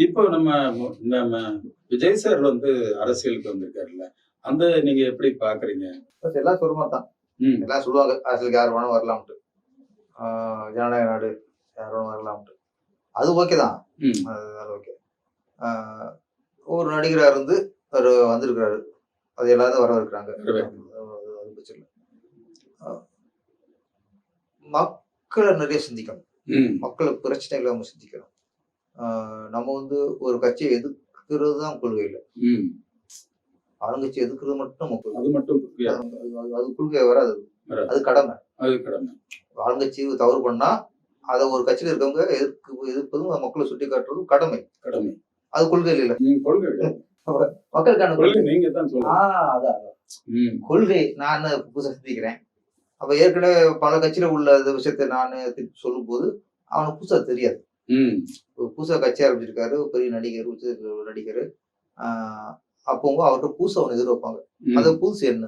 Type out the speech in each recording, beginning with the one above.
இப்போ நம்ம விஜய் சார் வந்து அரசியலுக்கு வந்திருக்காருல்ல. அந்த நீங்க எப்படி பார்க்குறீங்க? எல்லாம் சொல்லுமா தான். ம். எல்லாம் சொல்லுவாங்க. அரசியலுக்கு யார் வேணா வரலாம்ட்டு. ஜனநாயக நாடு யார் வேணா வரலாம்ட்டு. அது ஓகே தான். ம். அது ஓகே. ஆ ஒரு நடிகரா இருந்து அவரு வந்திருக்கிறாரு. அது எல்லாரும் வரவேற்கிறாங்க. அது பிரச்சனை இல்ல. மக்கள நிறைய சிந்திக்கணும். ம். மக்கள் பிரச்சனைகளை அவங்க சிந்திக்கணும். நம்ம வந்து ஒரு கட்சியை எதிர்க்கிறது தான் கொள்கை இல்லை. ம். ஆளுங்கட்சி எதிர்க்கிறது மட்டும் நம்ம கொள்கை. அது மட்டும் அது கொள்கை வராது. அது கடமை. அது கடமை. ஆளுங்கட்சி தவறு பண்ணா அதை ஒரு கட்சியில இருக்கவங்க எதிர்ப்பதும் மக்களை சுட்டி காட்டுறதும் கடமை. கடமை. அது கொள்கை இல்ல. கொள்கை மக்களுக்கான கொள்கை நீங்க தான் சொல்லுங்க. அதான் கொள்கை நான் புதுசா சிந்திக்கிறேன். அப்ப ஏற்கனவே பல கட்சியில உள்ள விஷயத்த நான் சொல்லும் போது அவனுக்கு புதுசா தெரியாது. புதுசா கட்சி ஆரம்பிச்சிருக்காரு, பெரிய நடிகர், நடிகர். அப்போ அவர்கிட்ட புதுசா அவனை எதிர்பார்ப்பாங்க. அது புதுசு என்ன?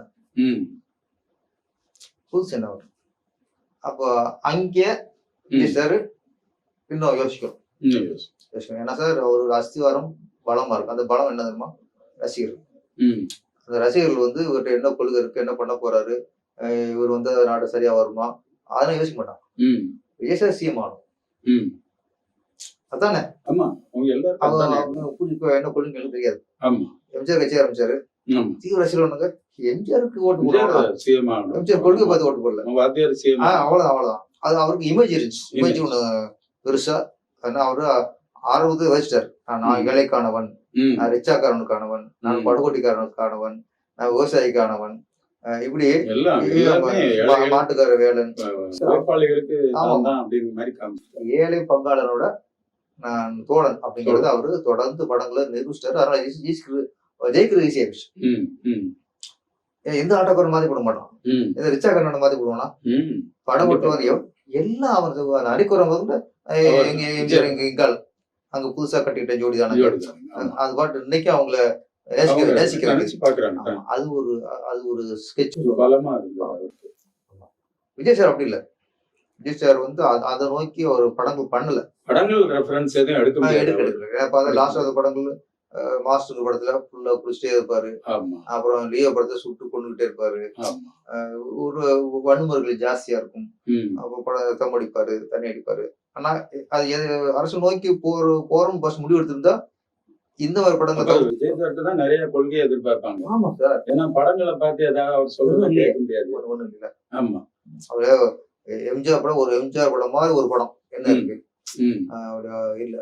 புதுசு என்ன வரும்? அப்போ அங்கே சார் இன்னும் யோசிக்கணும். ஏன்னா சார் ஒரு அஸ்திவாரம் பலமா இருக்கும். அந்த பலம் என்ன தெரியுமா? ரசிகர்கள். அந்த ரசிகர்கள் வந்து இவர்கிட்ட என்ன கொள்கை இருக்கு, என்ன பண்ண போறாரு, இவர் வந்து நாடு சரியா வருமா, அதெல்லாம் யோசிக்க மாட்டாங்க. விஜய் சார் சிஎம் ஆகணும். அதானே? என்ன கொள்கை எனக்கு தெரியாது. எம்ஜிஆர் கட்சி ஆரம்பிச்சாரு. தீவிர ரசிகர் எம்ஜிஆருக்கு ஓட்டு போடுவாங்க. எம்ஜிஆர் கொள்கை பார்த்து ஓட்டு போடல. அவ்வளவுதான். அது அவருக்கு இமேஜ் இருந்துச்சு. இமேஜ் ஒண்ணு பெருசா. அவரு ஆர்வத்தை வச்சிட்டாரு. நான் ஏழைக்கானவன், நான் ரிச்சாக்காரனுக்கானவன், நான் படுகோட்டிக்காரனுக்கானவன், நான் விவசாயிக்கானவன், இப்படி மாட்டுக்கார வேலன், ஏழை பங்காளரோட நான் தோழன் அப்படிங்கறது அவரு தொடர்ந்து படங்களை நிரூபிச்சிட்டாரு. அதனால ஜெயிக்கிறது ஈஸியா ஆயிடுச்சு. எந்த ஆட்டோக்காரன் மாதிரி போட மாட்டான், எந்த ரிச்சாக்காரன் மாதிரி போடுவானா, படம் போட்டு எல்லாம் அவன் அடிக்குறவங்க வந்து எம்ஜிஆர் அங்க புதுசா கட்டிக்கிட்ட ஜோடி தானே. அது பாட்டு இன்னைக்கு அவங்கள நேசிக்கிறாங்க. அது ஒரு ஸ்கெட்ச். விஜய் சார் அப்படி இல்ல. விஜய் சார் வந்து அதை நோக்கி ஒரு படங்கள் பண்ணல. படங்கள் ரெஃபரன்ஸ் எதுவும் எடுக்கல. லாஸ்ட் படங்கள் மாஸ்டர் படத்துல ஃபுல்லா குடிச்சிட்டே இருப்பாரு. அப்புறம் லியோ படத்தை சுட்டு கொண்டுகிட்டே இருப்பாரு. ஒரு வன்முறைகள் ஜாஸ்தியா இருக்கும். அப்ப படம் அடிப்பாரு, தண்ணி அடிப்பாரு. ஆனா அது அரசு நோக்கி போறோம் பஸ் முடிவு எடுத்திருந்தா இந்த மாதிரி படங்கள் தான் நிறைய கொள்கையை எதிர்பார்ப்பாங்க. ஆமா சார். ஏன்னா படங்களை பார்த்து ஏதாவது அவர் சொல்ல முடியாது. ஒண்ணும் இல்ல. ஆமா. அவரு எம்ஜிஆர் படம், ஒரு எம்ஜிஆர் படம் மாதிரி ஒரு படம் என்ன இருக்கு இல்ல.